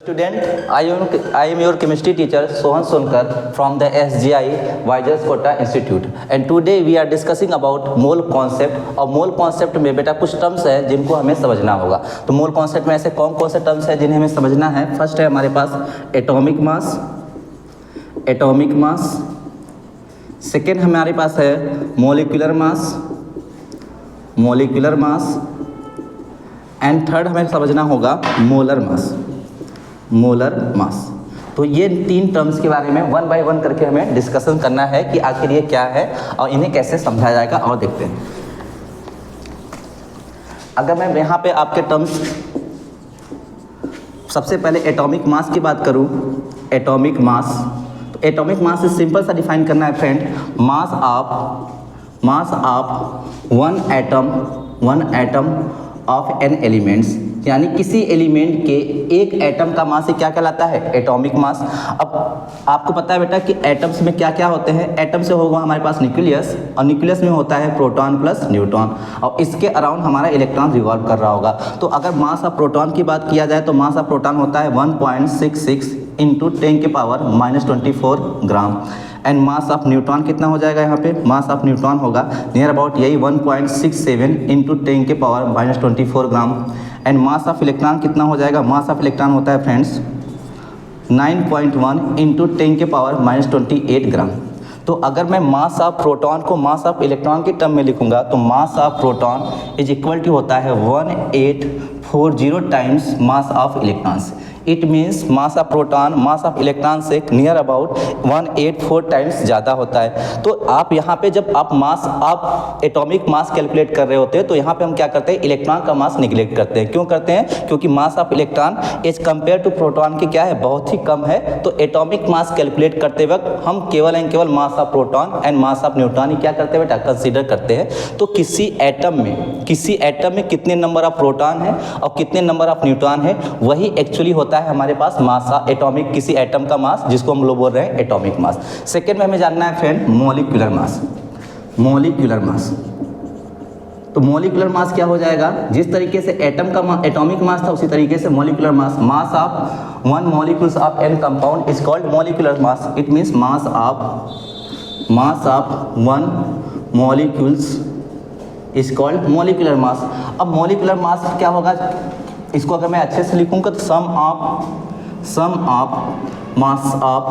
Student, I am your chemistry teacher Sohan Sonkar from the SGI Vijay's Kota Institute, and today we are discussing about mole concept. और mole concept में बेटा कुछ terms है जिनको हमें समझना होगा। तो mole concept में ऐसे कौन से टर्म्स है जिन्हें हमें समझना है। फर्स्ट है हमारे पास एटॉमिक मास, सेकेंड हमारे पास है मोलिकुलर मास, एंड थर्ड हमें समझना होगा मोलर मास। तो ये तीन टर्म्स के बारे में वन बाय वन करके हमें डिस्कशन करना है कि आखिर ये क्या है और इन्हें कैसे समझा जाएगा। और देखते हैं, अगर मैं यहाँ पे आपके टर्म्स सबसे पहले एटॉमिक मास की बात करूँ, एटॉमिक मास से सिंपल सा डिफाइन करना है friend. Mass of one atom of an elements, यानी किसी एलिमेंट के एक एटम का मास क्या कहलाता है, एटॉमिक मास। अब आपको पता है बेटा कि एटम्स में क्या क्या होते हैं। एटम से होगा हमारे पास न्यूक्लियस, और न्यूक्लियस में होता है प्रोटॉन प्लस न्यूट्रॉन, और इसके अराउंड हमारा इलेक्ट्रॉन रिवॉल्व कर रहा होगा। तो अगर मास ऑफ प्रोटॉन की बात किया जाए तो मास ऑफ प्रोटॉन होता है 1.66 into 10⁻⁻24 gram. And mass of neutron कितना हो जाएगा, यहाँ पे मास ऑफ न्यूट्रॉन होगा नियर अबाउट यही 1.67 into 10⁻⁻24 gram. And mass of electron कितना हो जाएगा, मास ऑफ इलेक्ट्रॉन होता है फ्रेंड्स 9.1 इंटू 10⁻⁻28 ग्राम। तो अगर मैं मास ऑफ प्रोटॉन को मास ऑफ इलेक्ट्रॉन के टर्म में लिखूंगा तो mass of proton is equal to होता है 1840 times mass of electrons. It means mass of proton mass of electron से नियर अबाउट 184 टाइम्स ज़्यादा होता है। तो आप यहाँ पे जब आप एटॉमिक मास कैलकुलेट कर रहे होते हैं तो यहाँ पे हम क्या करते हैं, इलेक्ट्रॉन का मास निगलेक्ट करते हैं। क्यों करते हैं, क्योंकि mass of electron as compare to proton के क्या है, बहुत ही कम है। तो एटॉमिक मास कैलकुलेट करते वक्त हम केवल एंड केवल mass of proton and mass of neutron ही क्या करते हैं बेटा, कंसिडर करते हैं। तो किसी एटम में कितने नंबर ऑफ प्रोटॉन है और कितने नंबर ऑफ न्यूट्रॉन है, वही एक्चुअली होता है हमारे पास मास एटॉमिक, किसी एटम का मास, जिसको हम लोग बोल रहे हैं एटॉमिक मास। सेकेंड में हमें जानना है फ्रेंड मोलिकुलर मास। तो मोलिकुलर मास क्या हो जाएगा, जिस तरीके से एटॉमिक मास था उसी तरीके से molecular mass of one molecules of an compound is called molecular mass. It means mass of one molecules is called molecular mass. अब मोलिकुलर मास क्या होगा, इसको अगर मैं अच्छे से लिखूंगा तो sum of mass of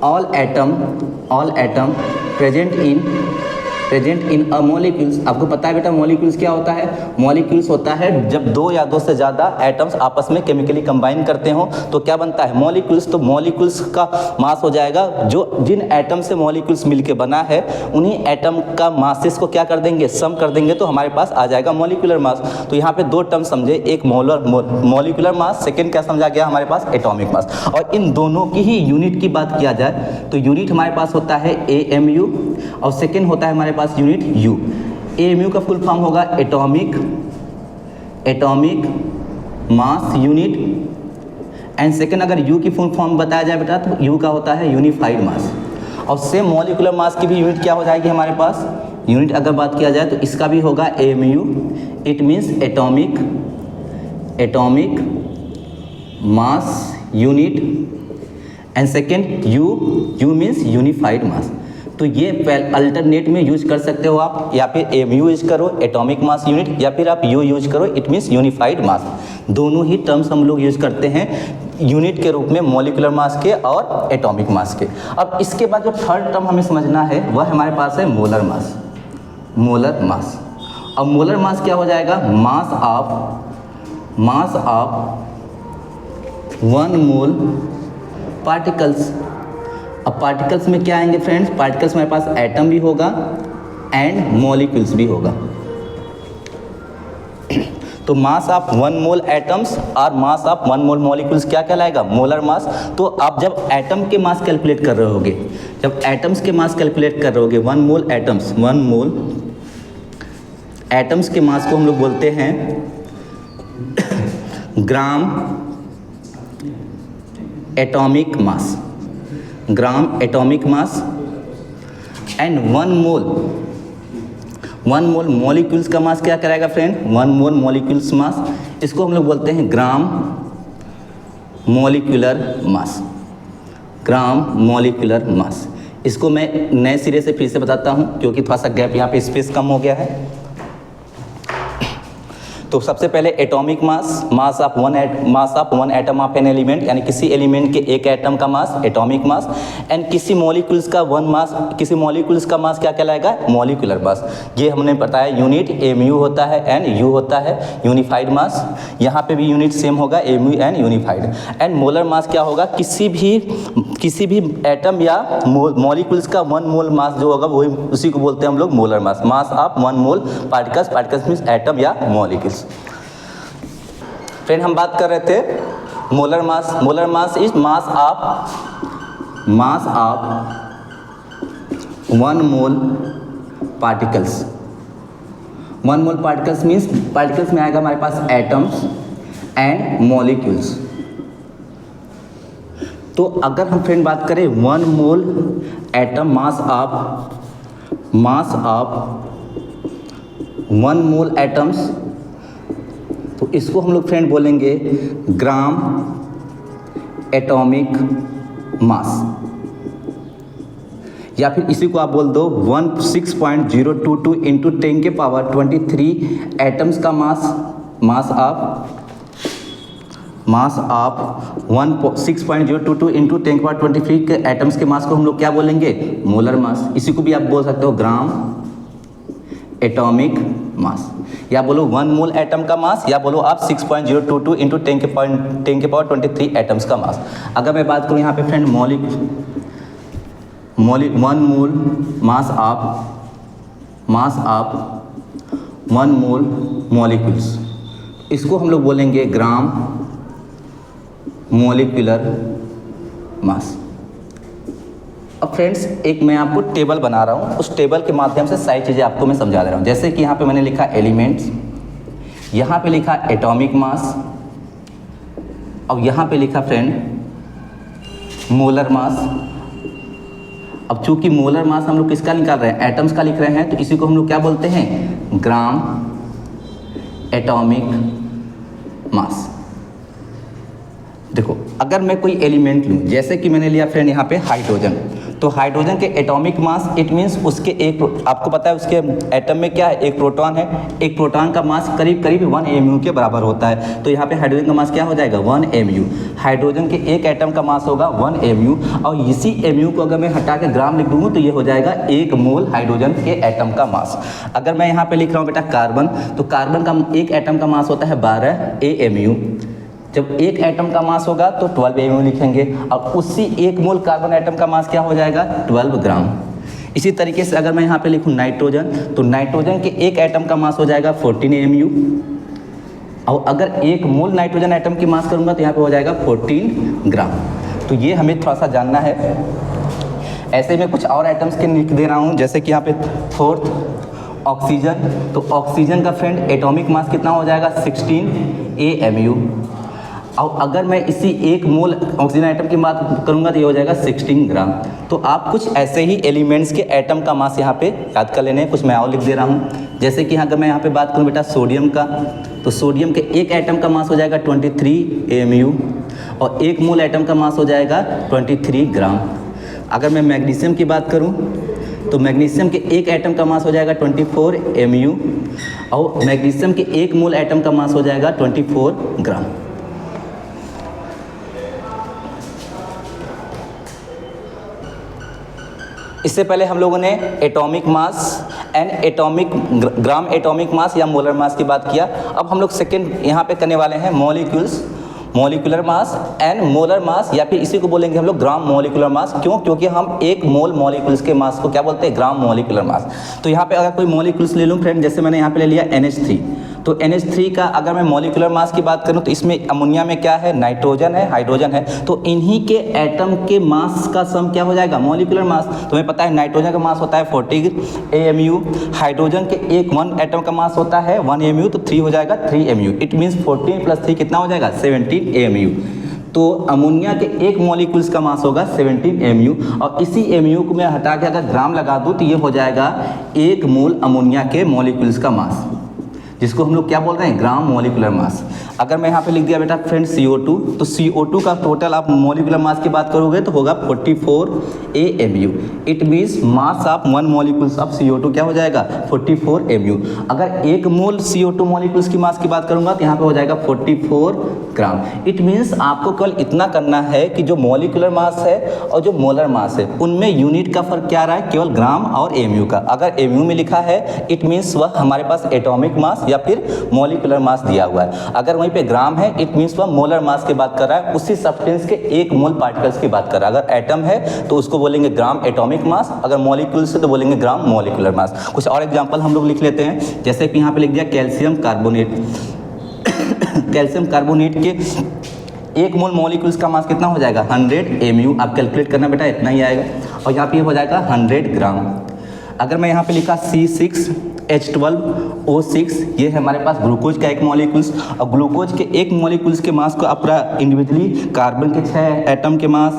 all atom present in a molecules. आपको पता है बेटा मॉलिक्यूल्स क्या होता है, मॉलिक्यूल्स होता है जब दो या दो से ज़्यादा एटम्स आपस में केमिकली कंबाइन करते हो तो क्या बनता है, मॉलिक्यूल्स। तो मॉलिक्यूल्स का मास हो जाएगा जिन एटम से मॉलिक्यूल्स मिलके बना है उन्हीं एटम का मासेस को क्या कर देंगे, सम कर देंगे, तो हमारे पास आ जाएगा मॉलिकुलर मास। तो यहाँ पे दो टर्म समझे, एक मॉलिकुलर मास, सेकेंड क्या समझा गया हमारे पास, एटॉमिक मास। और इन दोनों की ही यूनिट की बात किया जाए तो यूनिट हमारे पास होता है AMU और सेकेंड होता है हमारे पास यूनिट U। AMU का फुल फॉर्म होगा atomic mass unit, and second अगर U की फुल फॉर्म बताया जाए बेटा तो U का होता है यूनिफाइड मास। और सेम मॉलिकुलर मास की भी यूनिट क्या हो जाएगी हमारे पास, यूनिट अगर बात किया जाए तो इसका भी होगा AMU। It means atomic mass unit, and second U means unified mass. तो ये अल्टरनेट में यूज कर सकते हो आप, या फिर AMU यूज करो एटॉमिक मास यूनिट, या फिर आप U यूज करो इट मीन्स यूनिफाइड मास। दोनों ही टर्म्स हम लोग यूज करते हैं यूनिट के रूप में, मॉलिकुलर मास के और एटॉमिक मास के। अब इसके बाद जो थर्ड टर्म हमें समझना है वह हमारे पास है मोलर मास। अब मोलर मास क्या हो जाएगा, मास ऑफ वन मोल पार्टिकल्स। अब पार्टिकल्स में क्या आएंगे फ्रेंड्स, पार्टिकल्स में हमारे पास एटम भी होगा एंड मॉलिक्यूल्स भी होगा। तो mass of one mole atoms और mass of one mole molecules क्या कहलाएगा, मोलर मास। तो आप जब एटम के मास कैलकुलेट कर रहे होगे, जब एटम्स के मास कैलकुलेट कर रहे होगे, वन मोल एटम्स के मास को हम लोग बोलते हैं gram atomic mass, and one mole molecules का मास क्या कराएगा फ्रेंड, वन मोल मॉलिक्यूल्स मास, इसको हम लोग बोलते हैं gram molecular mass, gram molecular mass. इसको मैं नए सिरे से फिर से बताता हूँ क्योंकि थोड़ा सा गैप यहाँ पे स्पेस कम हो गया है। तो सबसे पहले atomic mass, mass of one atom of an element, यानी किसी एलिमेंट के एक एटम का मास एटॉमिक मास, एंड किसी मॉलिक्यूल्स का वन मास, किसी मॉलिक्यूल्स का मास क्या कहलाएगा, मॉलिक्यूलर मास। ये हमने बताया यूनिट mu होता है एंड u होता है यूनिफाइड मास। यहाँ पे भी यूनिट सेम होगा mu and unified. And molar mass क्या होगा, किसी भी एटम या मॉलिक्यूल्स का वन मोल मास जो होगा वही उसी को बोलते हैं हम लोग molar mass. Mass of one mole particles means atom या मॉलिक्यूल्स। फ्रेंड हम बात कर रहे थे molar mass is mass of one mole particles. One mole particles means particles में आएगा हमारे पास एटम्स एंड मॉलिक्यूल्स। तो अगर हम फ्रेंड बात करें one mole atom mass of one mole atoms, तो इसको हम लोग फ्रेंड बोलेंगे ग्राम एटॉमिक मास, या फिर इसी को आप बोल दो 16.022 इंटू 10 के पावर 23 एटम्स का मास ऑफ 16.022 इंटू 10 के पावर 23 के एटम्स के मास को हम लोग क्या बोलेंगे, मोलर मास। इसी को भी आप बोल सकते हो ग्राम एटॉमिक मास, या बोलो वन मोल एटम का मास, या बोलो आप 6.022 इंटू 10 के पावर 23 एटम्स का मास। अगर मैं बात करूँ यहाँ पे friend one mole mass of one mole molecules, इसको हम लोग बोलेंगे ग्राम मॉलिक्यूलर मास। अब फ्रेंड्स एक मैं आपको टेबल बना रहा हूँ, उस टेबल के माध्यम से सारी चीज़ें आपको मैं समझा दे रहा हूँ। जैसे कि यहाँ पे मैंने लिखा एलिमेंट्स, यहाँ पे लिखा एटॉमिक मास, और यहाँ पे लिखा फ्रेंड मोलर मास। अब चूंकि मोलर मास हम लोग किसका निकाल रहे हैं, एटम्स का लिख रहे हैं, तो इसी को हम लोग क्या बोलते हैं, ग्राम एटॉमिक मास। देखो अगर मैं कोई एलिमेंट लूँ, जैसे कि मैंने लिया फ्रेंड यहाँ पे हाइड्रोजन, तो हाइड्रोजन के एटॉमिक मास इट मीन्स उसके एक, आपको पता है उसके एटम में क्या है, एक प्रोटॉन है, एक प्रोटॉन का मास करीब 1 mu के बराबर होता है। तो यहाँ पे हाइड्रोजन का मास क्या हो जाएगा, 1 mu। हाइड्रोजन के एक एटम का मास होगा 1 mu, और इसी mu को अगर मैं हटा के ग्राम लिख दूँगा तो ये हो जाएगा 1 मोल हाइड्रोजन के एटम का मास। अगर मैं यहाँ पर लिख रहा हूँ बेटा कार्बन, तो कार्बन का एक एटम का मास होता है 12 AMU। जब एक एटम का मास होगा तो 12 AMU लिखेंगे, और उसी 1 मोल कार्बन एटम का मास क्या हो जाएगा, 12 ग्राम। इसी तरीके से अगर मैं यहाँ पे लिखूँ नाइट्रोजन, तो नाइट्रोजन के एक एटम का मास हो जाएगा 14 AMU, और अगर 1 मोल नाइट्रोजन एटम की मास करूँगा तो यहाँ पे हो जाएगा 14 ग्राम। तो ये हमें थोड़ा सा जानना है। ऐसे में कुछ और आइटम्स के लिख दे रहा हूँ, जैसे कि यहाँ पे 4th ऑक्सीजन, तो ऑक्सीजन का फ्रेंड एटॉमिक मास कितना हो जाएगा, 16 AMU। और अगर मैं इसी 1 मोल ऑक्सीजन आइटम की बात करूंगा तो ये हो जाएगा 16 ग्राम। तो आप कुछ ऐसे ही एलिमेंट्स के एटम का मास यहाँ पे याद कर लेने हैं। कुछ मैं और लिख दे रहा हूँ, जैसे कि अगर मैं यहाँ पे बात करूँ बेटा सोडियम का, तो सोडियम के एक एटम का मास हो जाएगा 23 AMU, और 1 मोल एटम का मास हो जाएगा 23 ग्राम। अगर मैं मैग्नीशियम की बात करूँ, तो मैग्नीशियम के एक एटम का मास हो जाएगा 24 AMU, और मैग्नीशियम के 1 मोल एटम का मास हो जाएगा 24 ग्राम। इससे पहले हम लोगों ने atomic mass and gram atomic mass या मोलर मास की बात किया। अब हम लोग सेकेंड यहाँ पे करने वाले हैं molecular mass and molar mass, या फिर इसी को बोलेंगे हम लोग ग्राम मॉलिक्यूलर मास। क्यों? क्योंकि हम 1 मोल मॉलिक्यूल्स के मास को क्या बोलते हैं, ग्राम मॉलिक्यूलर मास। तो यहाँ पे अगर कोई मॉलिक्यूल्स ले लूँ फ्रेंड, जैसे मैंने यहाँ पे ले लिया NH3, तो NH3 का अगर मैं मॉलिक्यूलर मास की बात करूँ तो इसमें अमोनिया में क्या है, नाइट्रोजन है, हाइड्रोजन है, तो इन्हीं के एटम के मास का सम क्या हो जाएगा, मॉलिक्यूलर मास। तुम्हें पता है नाइट्रोजन का मास होता है 40 AMU, हाइड्रोजन के 1 एटम का मास होता है 1 AMU, तो 3 हो जाएगा 3 AMU। इट मीन्स 14 + 3 कितना हो जाएगा, 17 AMU। तो अमोनिया के 1 मॉलिक्यूल्स का मास होगा 17 AMU, और इसी AMU को मैं हटा के अगर ग्राम लगा दूँ तो ये हो जाएगा 1 मोल अमोनिया के मॉलिक्यूल्स का मास। जिसको हम लोग क्या बोल रहे हैं, ग्राम मोलिकुलर मास। अगर मैं यहाँ पे लिख दिया बेटा फ्रेंड CO2, तो CO2 का टोटल आप मोलिकुलर मास की बात करोगे तो होगा 44 AMU। It means mass of 1 molecules of CO2 क्या हो जाएगा, 44 MU। अगर 1 मोल CO2 मॉलिक्यूल्स की मास की बात करूंगा तो यहाँ पे हो जाएगा 44 ग्राम। इट मीन्स आपको केवल इतना करना है कि जो मॉलिकुलर मास है और जो मोलर मास है उनमें यूनिट का फर्क क्या आ रहा है, केवल ग्राम और MU का। अगर MU में लिखा है इट मीन्स वह हमारे पास एटॉमिक मास या फिर मॉलिकुलर मास दिया हुआ है। अगर वहीं पे ग्राम है इट मीन्स वह मोलर मास की बात कर रहा है, उसी सब्सटेंस के 1 मोल पार्टिकल्स की बात कर रहा है। अगर एटम है तो उसको बोलेंगे ग्राम एटॉमिक मास, अगर मॉलिक्यूल्स है तो बोलेंगे ग्राम मॉलिकुलर मास। कुछ और एग्जांपल हम लोग लिख लेते हैं, जैसे कि यहाँ पे लिख दिया कैल्शियम कार्बोनेट। कैल्शियम कार्बोनेट के 1 मोल मॉलिक्यूल्स का मास कितना हो जाएगा, 100 MU। आप कैलकुलेट करना बेटा, इतना ही आएगा। और यहाँ पे हो जाएगा 100 ग्राम। अगर मैं यहाँ पे लिखा C6H12O6, ये है हमारे पास ग्लूकोज का 1 मॉलिक्यूल्स। और ग्लूकोज के 1 मॉलिक्यूल्स के मास को अपना इंडिविजुअली कार्बन के 6 एटम के मास,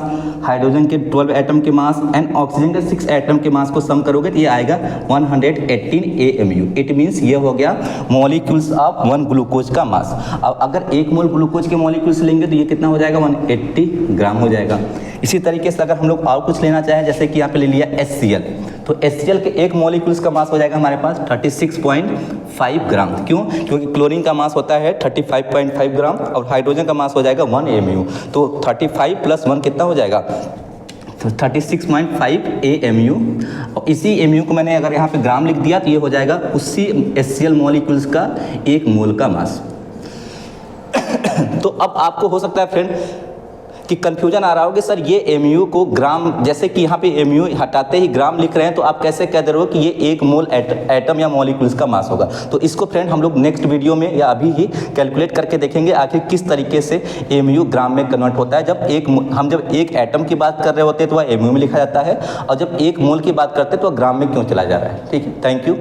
हाइड्रोजन के 12 एटम के मास एंड ऑक्सीजन के 6 एटम के मास को सम करोगे तो ये आएगा 118 AMU। इट मीन्स ये हो गया मॉलिक्यूल्स ऑफ 1 ग्लूकोज का मास। अब अगर 1 मोल ग्लूकोज के मॉलिक्यूल्स लेंगे तो ये कितना हो जाएगा, 180 ग्राम हो जाएगा। इसी तरीके से अगर हम लोग और कुछ लेना चाहें, जैसे कि यहाँ पे ले लिया HCl, तो HCl के 1 मॉलिक्यूल्स का मास हो जाएगा हमारे पास 36.5 ग्राम। क्यों? क्योंकि क्लोरीन का मास होता है 35.5 ग्राम और हाइड्रोजन का मास हो जाएगा 1 MU। तो 35 + 1 कितना हो जाएगा, तो 36.5 AMU। और इसी MU को मैंने अगर यहाँ पे ग्राम लिख दिया तो ये हो जाएगा उसी HCl मॉलिक्यूल्स का 1 मोल का मास। तो अब आपको हो सकता है फ्रेंड कि कंफ्यूजन आ रहा हो कि सर ये MU को ग्राम, जैसे कि यहाँ पे MU हटाते ही ग्राम लिख रहे हैं तो आप कैसे कह दे रहे हो कि ये 1 मोल एटम या मॉलिक्यूल्स का मास होगा। तो इसको फ्रेंड हम लोग नेक्स्ट वीडियो में या अभी ही कैलकुलेट करके देखेंगे आखिर किस तरीके से MU ग्राम में कन्वर्ट होता है। हम जब एक एटम की बात कर रहे होते हैं तो वह MU में लिखा जाता है, और जब 1 मोल की बात करते हैं तो ग्राम में क्यों चला जा रहा है। ठीक है, थैंक यू।